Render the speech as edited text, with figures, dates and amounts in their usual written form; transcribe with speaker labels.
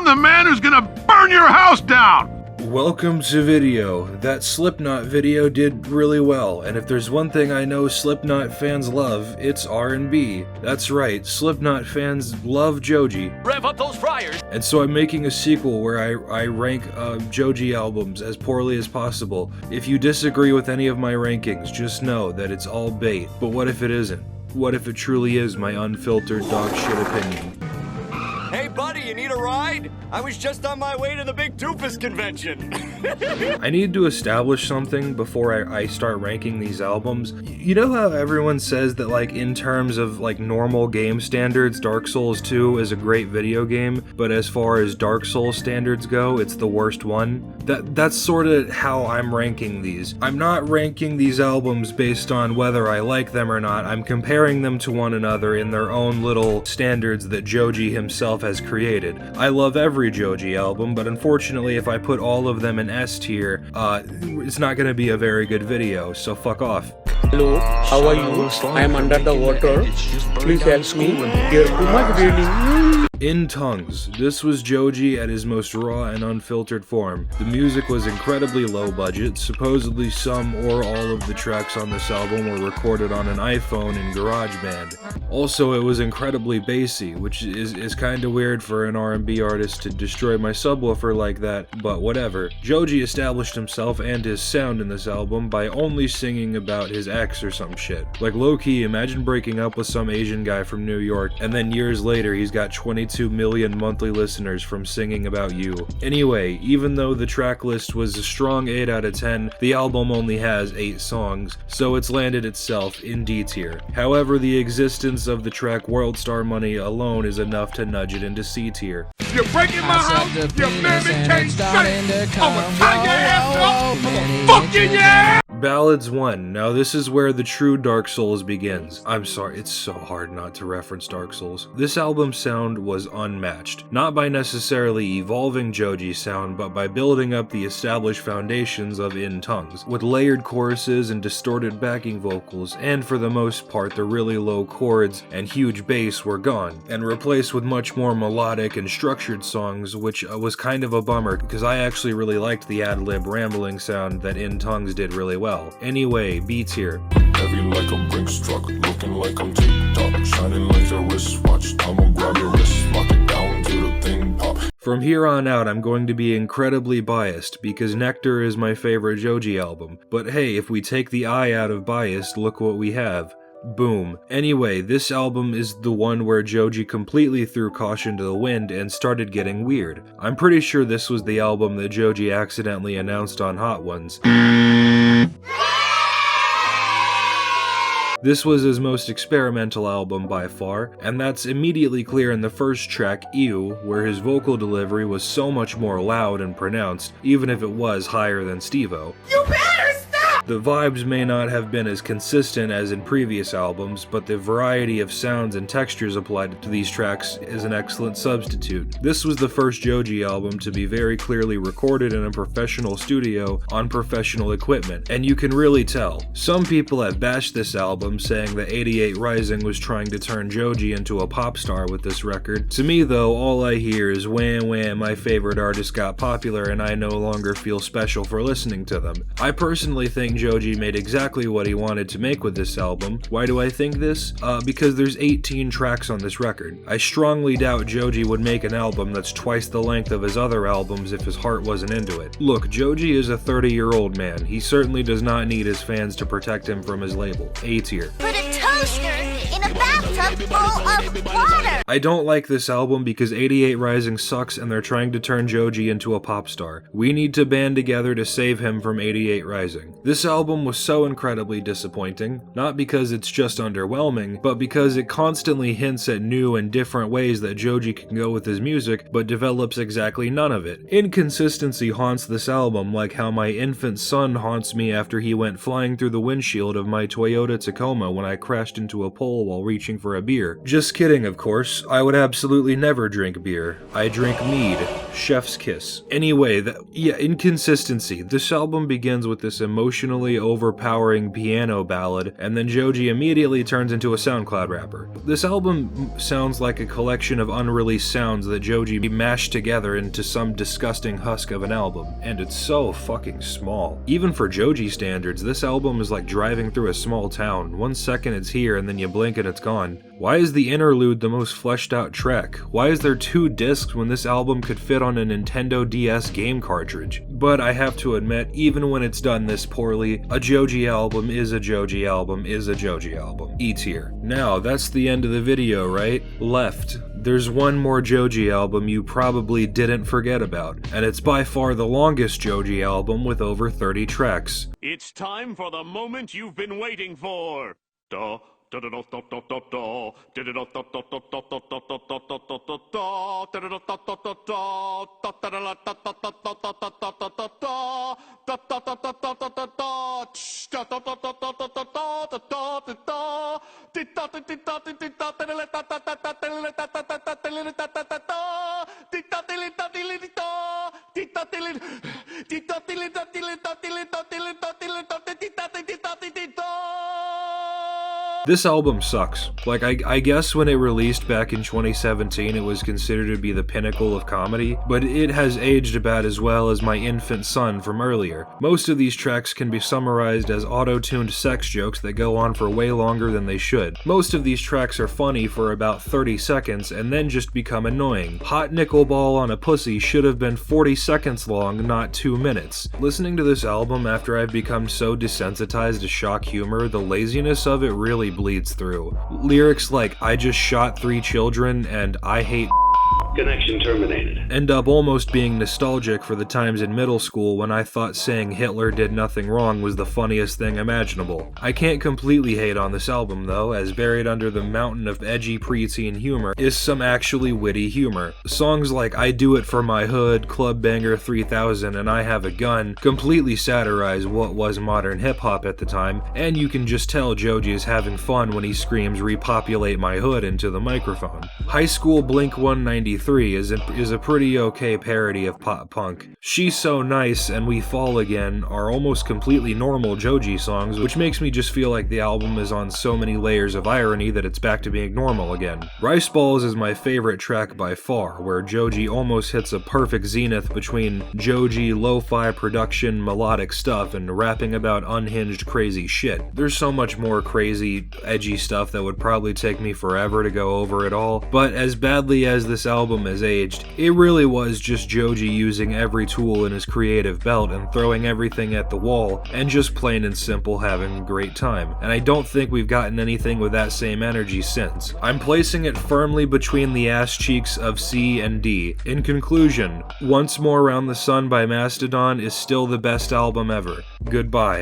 Speaker 1: I'm the man who's gonna burn your house down!
Speaker 2: Welcome to video. That Slipknot video did really well, and if there's one thing I know Slipknot fans love, it's R&B. That's right, Slipknot fans love JOJI.
Speaker 3: Rev up those fryers! And
Speaker 2: so I'm making a sequel where I rank JOJI albums as poorly as possible. If you disagree with any of my rankings, just know that it's all bait. But what if it isn't? What if it truly is my unfiltered dog shit opinion?
Speaker 3: Hey buddy, you need a ride? I was just on my way to the Big Doofus convention.
Speaker 2: I need to establish something before I start ranking these albums. You know how everyone says that, like, in terms of like normal game standards, Dark Souls 2 is a great video game, but as far as Dark Souls standards go, it's the worst one? That's sort of how I'm ranking these. I'm not ranking these albums based on whether I like them or not. I'm comparing them to one another in their own little standards that JOJI himself has created. I love every JOJI album, but unfortunately if I put all of them in S tier, it's not gonna be a very good video, so fuck off.
Speaker 4: Hello, how are you? I am under the water. Please help me. Here, too much bleeding.
Speaker 2: In Tongues, this was JOJI at his most raw and unfiltered form. The music was incredibly low budget. Supposedly some or all of the tracks on this album were recorded on an iPhone in GarageBand. Also, it was incredibly bassy, which is kinda weird for an R&B artist to destroy my subwoofer like that, but whatever. JOJI established himself and his sound in this album by only singing about his ex or some shit. Like, low-key, imagine breaking up with some Asian guy from New York, and then years later he's got 22 million monthly listeners from singing about you. Anyway, even though the track list was a strong 8 out of 10, the album only has 8 songs, so it's landed itself in D tier. However, the existence of the track World Star Money alone is enough to nudge it into C tier.
Speaker 1: You're breaking my house, your mammy can't say, I'ma tie your ass up, I'ma fuck your ass!
Speaker 2: Ballads 1. Now this is where the true Dark Souls begins. I'm sorry, it's so hard not to reference Dark Souls. This album's sound was unmatched, not by necessarily evolving JOJI's sound, but by building up the established foundations of In Tongues, with layered choruses and distorted backing vocals, and for the most part the really low chords and huge bass were gone, and replaced with much more melodic and structured songs, which was kind of a bummer, because I actually really liked the ad-lib rambling sound that In Tongues did really well. Anyway, B tier.
Speaker 5: Heavy like a Brinks truck, looking like I'm TikTok, shining like a wristwatch. I'ma grab your wrist, lock it down to the thing pop.
Speaker 2: From here on out, I'm going to be incredibly biased, because Nectar is my favorite JOJI album. But hey, if we take the I out of biased, look what we have. Boom. Anyway, this album is the one where JOJI completely threw caution to the wind and started getting weird. I'm pretty sure this was the album that JOJI accidentally announced on Hot Ones. This was his most experimental album by far, and that's immediately clear in the first track, Ew, where his vocal delivery was so much more loud and pronounced, even if it was higher than Steve-O.
Speaker 1: You better stop!
Speaker 2: The vibes may not have been as consistent as in previous albums, but the variety of sounds and textures applied to these tracks is an excellent substitute. This was the first JOJI album to be very clearly recorded in a professional studio on professional equipment, and you can really tell. Some people have bashed this album, saying that 88 Rising was trying to turn JOJI into a pop star with this record. To me though, all I hear is wham wham, my favorite artist got popular and I no longer feel special for listening to them. I personally think JOJI made exactly what he wanted to make with this album. Why do I think this? Because there's 18 tracks on this record. I strongly doubt JOJI would make an album that's twice the length of his other albums if his heart wasn't into it. Look, JOJI is a 30-year-old man. He certainly does not need his fans to protect him from his label. A tier.
Speaker 6: Put a toaster in a bathtub full of water!
Speaker 2: I don't like this album because 88 Rising sucks and they're trying to turn JOJI into a pop star. We need to band together to save him from 88 Rising. This album was so incredibly disappointing, not because it's just underwhelming, but because it constantly hints at new and different ways that JOJI can go with his music, but develops exactly none of it. Inconsistency haunts this album like how my infant son haunts me after he went flying through the windshield of my Toyota Tacoma when I crashed into a pole while reaching for a beer. Just kidding, of course. I would absolutely never drink beer. I drink mead. Chef's kiss. Anyway, inconsistency. This album begins with this emotionally overpowering piano ballad, and then JOJI immediately turns into a SoundCloud rapper. This album sounds like a collection of unreleased sounds that JOJI mashed together into some disgusting husk of an album, and it's so fucking small. Even for JOJI standards, this album is like driving through a small town. 1 second it's here and then you blink and it's gone. Why is the interlude the most fleshed out track? Why is there 2 discs when this album could fit on a Nintendo DS game cartridge? But I have to admit, even when it's done this poorly, a JOJI album is a JOJI album is a JOJI album. E tier. Now, that's the end of the video, right? Left. There's one more JOJI album you probably didn't forget about, and it's by far the longest JOJI album with over 30 tracks.
Speaker 7: It's time for the moment you've been waiting for. Duh.
Speaker 2: This album sucks. Like, I guess when it released back in 2017 it was considered to be the pinnacle of comedy, but it has aged about as well as my infant son from earlier. Most of these tracks can be summarized as auto-tuned sex jokes that go on for way longer than they should. Most of these tracks are funny for about 30 seconds and then just become annoying. Hot Nickel Ball on a Pussy should have been 40 seconds long, not 2 minutes. Listening to this album after I've become so desensitized to shock humor, the laziness of it really bleeds through. Lyrics like "I just shot 3 children" and "I hate"
Speaker 8: Connection terminated.
Speaker 2: end up almost being nostalgic for the times in middle school when I thought saying Hitler did nothing wrong was the funniest thing imaginable. I can't completely hate on this album though, as buried under the mountain of edgy preteen humor is some actually witty humor. Songs like "I Do It For My Hood," "Club Banger 3000," and "I Have a Gun" completely satirize what was modern hip-hop at the time, and you can just tell JOJI is having fun when he screams "Repopulate my hood" into the microphone. High School Blink 193 is a pretty okay parody of pop punk. "She's So Nice" and "We Fall Again" are almost completely normal JOJI songs, which makes me just feel like the album is on so many layers of irony that it's back to being normal again. Rice Balls is my favorite track by far, where JOJI almost hits a perfect zenith between JOJI lo-fi production melodic stuff and rapping about unhinged crazy shit. There's so much more crazy, edgy stuff that would probably take me forever to go over it all, but as badly as this album has aged, it really was just JOJI using every tool in his creative belt and throwing everything at the wall and just plain and simple having a great time. And I don't think we've gotten anything with that same energy since. I'm placing it firmly between the ass cheeks of C and D. In conclusion, Once More Around the Sun by Mastodon is still the best album ever. Goodbye.